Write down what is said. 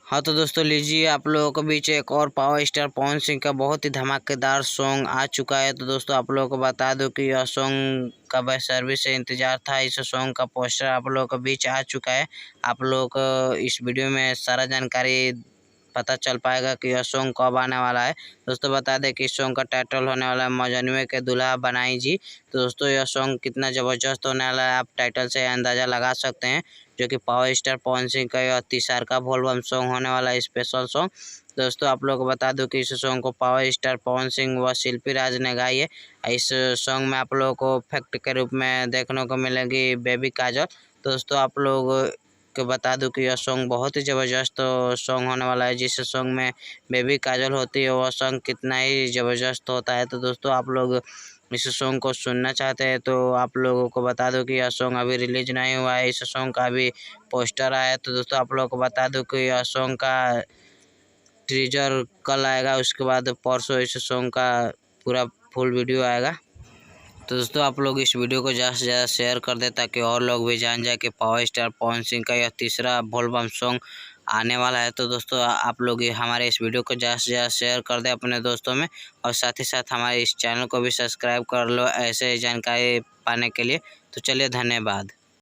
हाँ तो दोस्तों लीजिए आप लोगों के बीच एक और पावर स्टार पवन सिंह का बहुत ही धमाकेदार सॉन्ग आ चुका है। तो दोस्तों आप लोगों को बता दूं कि यह सॉन्ग का बेसब्री से इंतजार था। इस सॉन्ग का पोस्टर आप लोगों के बीच आ चुका है। आप लोगों को इस वीडियो में सारा जानकारी पता चल पाएगा कि यह सॉन्ग कब आने वाला है। दोस्तों बता दें कि इस सॉन्ग का टाइटल होने वाला है मजनुए के दुल्हा बनाई जी। तो दोस्तों यह सॉन्ग कितना ज़बरदस्त होने वाला है आप टाइटल से अंदाज़ा लगा सकते हैं, जो कि पावर स्टार पवन सिंह का यह तीसरा बोलबम सॉन्ग होने वाला है, स्पेशल सॉन्ग। दोस्तों आप लोग को बता दूं कि इस सॉन्ग को पावर स्टार पवन सिंह व शिल्पी राज ने गाई है। इस सॉन्ग में आप लोगों को फैक्ट के रूप में देखने को मिलेगी बेबी काजल। दोस्तों आप लोग को बता दूं कि यह सॉन्ग बहुत ही ज़बरदस्त सॉन्ग होने वाला है। जिस सॉन्ग में बेबी काजल होती है वह सॉन्ग कितना ही ज़बरदस्त होता है। तो दोस्तों आप लोग इस सॉन्ग को सुनना चाहते हैं तो आप लोगों को बता दूं कि यह सॉन्ग अभी रिलीज नहीं हुआ है। इस सॉन्ग का अभी पोस्टर आया है। तो दोस्तों आप लोगों को बता दूं कि यह सॉन्ग का टीजर कल आएगा, उसके बाद परसों इस सॉन्ग का पूरा फुल वीडियो आएगा। तो दोस्तों आप लोग इस वीडियो को ज़्यादा से ज़्यादा शेयर कर दें ताकि और लोग भी जान जाए कि पावर स्टार पवन सिंह का यह तीसरा बोलबम सॉन्ग आने वाला है। तो दोस्तों आप लोग हमारे इस वीडियो को ज़्यादा से ज़्यादा शेयर कर दें अपने दोस्तों में, और साथ ही साथ हमारे इस चैनल को भी सब्सक्राइब कर लो ऐसे जानकारी पाने के लिए। तो चलिए धन्यवाद।